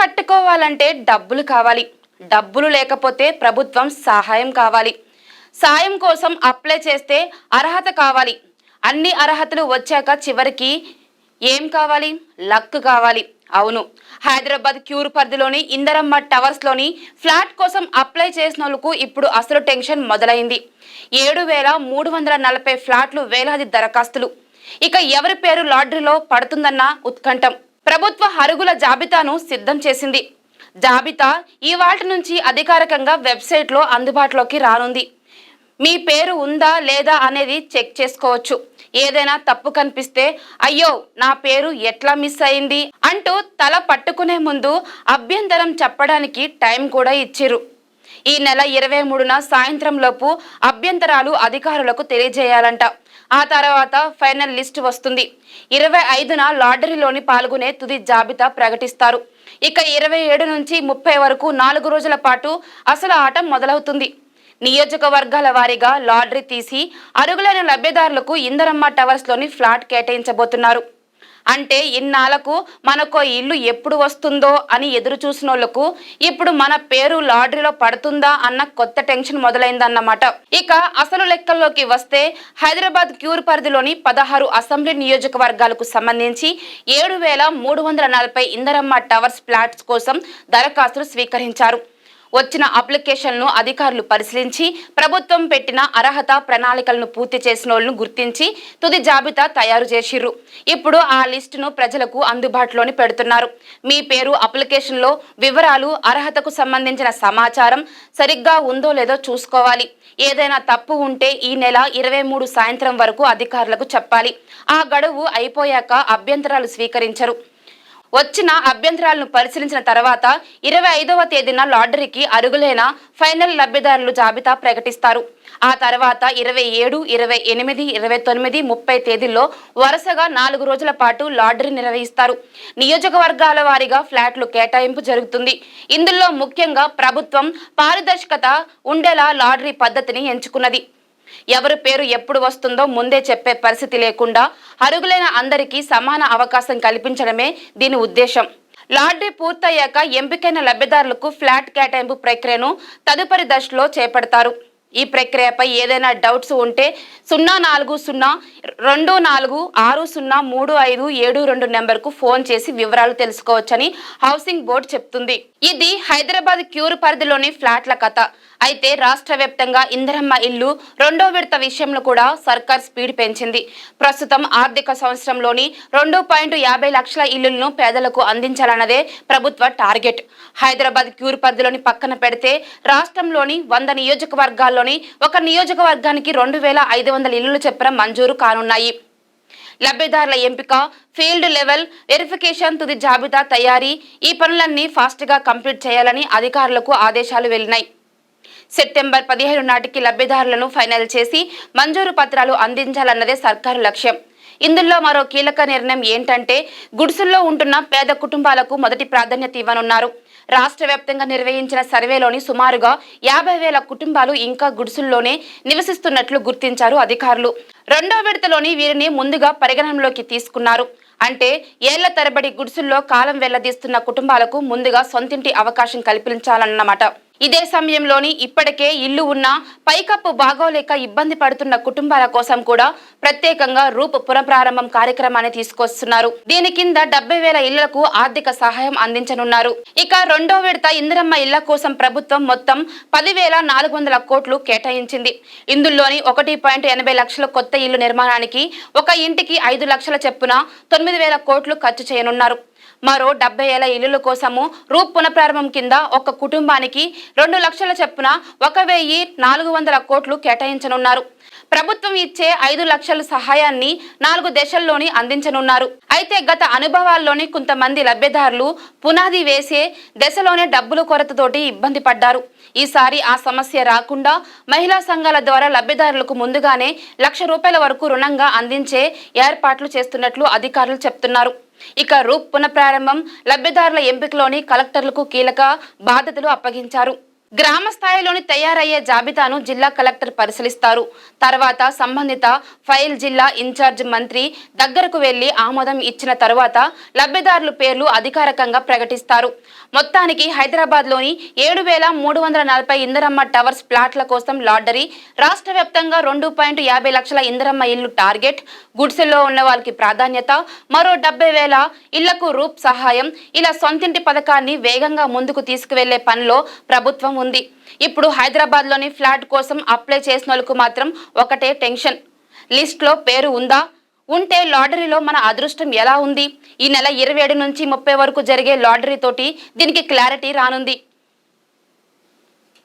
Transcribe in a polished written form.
కట్టుకోవాలంటే డబ్బులు కావాలి. డబ్బులు లేకపోతే ప్రభుత్వం సహాయం కావాలి. సాయం కోసం అప్లై చేస్తే అర్హత కావాలి. అన్ని అర్హతలు వచ్చాక చివరికి ఏం కావాలి? లక్ కావాలి. అవును, హైదరాబాద్ క్యూర్ పరిధిలోని ఇందరమ్మ టవర్స్లోని ఫ్లాట్ కోసం అప్లై చేసిన వాళ్ళకు ఇప్పుడు అసలు టెన్షన్ మొదలైంది. 7,340 ఫ్లాట్లు, వేలాది దరఖాస్తులు. ఇక ఎవరి పేరు లాటరీలో పడుతుందన్న ఉత్కంఠం. ప్రభుత్వ అరుగుల జాబితాను సిద్ధం చేసింది. జాబితా ఇవాల్టి నుంచి అధికారికంగా వెబ్సైట్లో అందుబాటులోకి రానుంది. మీ పేరు ఉందా లేదా అనేది చెక్ చేసుకోవచ్చు. ఏదైనా తప్పు కనిపిస్తే అయ్యో నా పేరు ఎట్లా మిస్ అయింది అంటూ తల పట్టుకునే ముందు అభ్యంతరం చెప్పడానికి టైం కూడా ఇచ్చిర్రు. ఈ నెల 23న సాయంత్రం లోపు అభ్యంతరాలు అధికారులకు తెలియజేయాలంట. ఆ తర్వాత ఫైనల్ లిస్ట్ వస్తుంది. 25న లాటరీలోని పాల్గొనే తుది జాబితా ప్రకటిస్తారు. ఇక 27 నుంచి 30 వరకు 4 రోజుల పాటు అసలు ఆట మొదలవుతుంది. నియోజకవర్గాల వారీగా లాటరీ తీసి అర్హులైన లబ్ధిదారులకు ఇందరమ్మ టవర్స్లోని ఫ్లాట్ కేటాయించబోతున్నారు. అంటే ఇన్నాళ్లకు మనకో ఇల్లు ఎప్పుడు వస్తుందో అని ఎదురు చూసినోళ్లకు ఇప్పుడు మన పేరు లాటరీలో పడుతుందా అన్న కొత్త టెన్షన్ మొదలైందన్నమాట. ఇక అసలు లెక్కల్లోకి వస్తే హైదరాబాద్ క్యూర్ పరిధిలోని 16 అసెంబ్లీ నియోజకవర్గాలకు సంబంధించి 7,340 ఇందరమ్మ టవర్స్ ఫ్లాట్స్ కోసం దరఖాస్తులు స్వీకరించారు. వచ్చిన అప్లికేషన్లను అధికారులు పరిశీలించి ప్రభుత్వం పెట్టిన అర్హత ప్రణాళికలను పూర్తి చేసిన వాళ్ళను గుర్తించి తుది జాబితా తయారు చేసిర్రు. ఇప్పుడు ఆ లిస్టును ప్రజలకు అందుబాటులోని పెడుతున్నారు. మీ పేరు అప్లికేషన్లో వివరాలు, అర్హతకు సంబంధించిన సమాచారం సరిగ్గా ఉందో లేదో చూసుకోవాలి. ఏదైనా తప్పు ఉంటే ఈ నెల 23 సాయంత్రం వరకు అధికారులకు చెప్పాలి. ఆ గడువు అయిపోయాక అభ్యంతరాలు స్వీకరించరు. వచ్చిన అభ్యంతరాలను పరిశీలించిన తర్వాత 25వ తేదీన లాటరీకి అర్హులైన ఫైనల్ లబ్ధిదారులు జాబితా ప్రకటిస్తారు. ఆ తర్వాత 27, 28, 29, 30 తేదీల్లో వరుసగా 4 రోజుల పాటు లాటరీ నిర్వహిస్తారు. నియోజకవర్గాల వారీగా ఫ్లాట్లు కేటాయింపు జరుగుతుంది. ఇందులో ముఖ్యంగా ప్రభుత్వం పారదర్శకత ఉండేలా లాటరీ పద్ధతిని ఎంచుకున్నది. ఎవరి పేరు ఎప్పుడు వస్తుందో ముందే చెప్పే పరిస్థితి లేకుండా అర్హులైన అందరికీ సమాన అవకాశం కల్పించడమే దీని ఉద్దేశం. లాటరీ పూర్తయ్యాక ఎంపికైన లబ్ధిదారులకు ఫ్లాట్ కేటాయింపు ప్రక్రియను తదుపరి దశలో చేపడతారు. ఈ ప్రక్రియపై ఏదైనా డౌట్స్ ఉంటే 0424603572 నెంబర్కు ఫోన్ చేసి వివరాలు తెలుసుకోవచ్చని హౌసింగ్ బోర్డు చెప్తుంది. ఇది హైదరాబాద్ క్యూర్ పరిధిలోని ఫ్లాట్ల కథ. అయితే రాష్ట్ర వ్యాప్తంగా ఇందరమ్మ ఇల్లు 2వ విడత విషయంలో కూడా సర్కార్ స్పీడ్ పెంచింది. ప్రస్తుతం ఆర్థిక సంవత్సరంలోని 2.50 లక్షల ఇళ్లను పేదలకు అందించాలన్నదే ప్రభుత్వ టార్గెట్. హైదరాబాద్ క్యూర్ పరిధిలోని పక్కన పెడితే రాష్ట్రంలోని 100 నియోజకవర్గాల్లోని ఒక నియోజకవర్గానికి 2,500 ఇళ్లు చెప్పిన మంజూరు కానున్నాయి. లబ్ధిదారుల ఎంపిక, ఫీల్డ్ లెవెల్ వెరిఫికేషన్, తుది జాబితా తయారీ, ఈ పనులన్నీ ఫాస్ట్ గా కంప్లీట్ చేయాలని అధికారులకు ఆదేశాలు వెళ్లినాయి. సెప్టెంబర్ 15 నాటికి లబ్ధిదారులను ఫైనల్ చేసి మంజూరు పత్రాలు అందించాలన్నదే సర్కారు లక్ష్యం. ఇందులో మరో కీలక నిర్ణయం ఏంటంటే గుడిసెల్లో ఉంటున్న పేద కుటుంబాలకు మొదటి ప్రాధాన్యత ఇవ్వనున్నారు. రాష్ట్ర వ్యాప్తంగా నిర్వహించిన సర్వేలోని సుమారుగా 50,000 కుటుంబాలు ఇంకా గుడిసెల్లోనే నివసిస్తున్నట్లు గుర్తించారు అధికారులు. 2వ విడతలోని వీరిని ముందుగా పరిగణనలోకి తీసుకున్నారు. అంటే ఏళ్ల తరబడి గుడిసెల్లో కాలం వెళ్లదీస్తున్న కుటుంబాలకు ముందుగా సొంతింటి అవకాశం కల్పించాలన్నమాట. ఇదే సమయంలోని ఇప్పటికే ఇల్లు ఉన్న పైకప్పు బాగోలేక ఇబ్బంది పడుతున్న కుటుంబాల కోసం కూడా ప్రత్యేకంగా రూప్ పునఃప్రారంభం కార్యక్రమాన్ని తీసుకొస్తున్నారు. దీని కింద 70,000 ఇళ్లకు ఆర్థిక సహాయం అందించనున్నారు. ఇక 2వ విడత ఇందిరమ్మ ఇళ్ల కోసం ప్రభుత్వం మొత్తం 10,400 కోట్లు కేటాయించింది. ఇందులోని 1.80 లక్షల కొత్త ఇళ్లు నిర్మాణానికి, ఒక ఇంటికి 5 లక్షల చొప్పున 9,000 కోట్లు ఖర్చు చేయనున్నారు. మరో 70,000 ఇళ్ల కోసము రూప్ పునఃప్రారంభం కింద ఒక కుటుంబానికి 2 లక్షల చొప్పున 1,400 కోట్లు కేటాయించనున్నారు. ప్రభుత్వం ఇచ్చే 5 లక్షల సహాయాన్ని 4 దశల్లోని అందించనున్నారు. అయితే గత అనుభవాల్లోని కొంతమంది లబ్ధిదారులు పునాది వేసే దశలోనే డబ్బుల కొరతతోటి ఇబ్బంది పడ్డారు. ఈసారి ఆ సమస్య రాకుండా మహిళా సంఘాల ద్వారా లబ్ధిదారులకు ముందుగానే ₹1,00,000 వరకు రుణంగా అందించే ఏర్పాట్లు చేస్తున్నట్లు అధికారులు చెప్తున్నారు. ఇక రూప్ పునఃప్రారంభం లబ్ధిదారుల ఎంపికలోని కలెక్టర్లకు కీలక బాధ్యతలు అప్పగించారు. గ్రామ స్థాయిలోని తయారయ్యే జాబితాను జిల్లా కలెక్టర్ పరిశీలిస్తారు. తర్వాత సంబంధిత ఫైల్ జిల్లా ఇన్ఛార్జ్ మంత్రి దగ్గరకు వెళ్లి ఆమోదం ఇచ్చిన తర్వాత లబ్ధిదారుల పేర్లు అధికారికంగా ప్రకటిస్తారు. మొత్తానికి హైదరాబాద్లోని 7,340 ఇందిరమ్మ టవర్స్ ప్లాట్ల కోసం లాటరీ, రాష్ట్ర వ్యాప్తంగా 2.50 లక్షల ఇందిరమ్మ ఇల్లు టార్గెట్, గుడిసెల్లో ఉన్న వాళ్ళకి ప్రాధాన్యత, మరో 70,000 ఇళ్లకు రూప్ సహాయం, ఇలా సొంతింటి పథకాన్ని వేగంగా ముందుకు తీసుకువెళ్లే పనిలో ప్రభుత్వం ఉంది. ఇప్పుడు హైదరాబాద్ లోని ఫ్లాట్ కోసం అప్లై చేసిన వాళ్ళకు మాత్రం ఒకటే టెన్షన్, లిస్ట్ లో పేరు ఉందా, ఉంటే లాటరీలో మన అదృష్టం ఎలా ఉంది? ఈ నెల 27 నుంచి 30 వరకు జరిగే లాటరీ తోటి దీనికి క్లారిటీ రానుంది.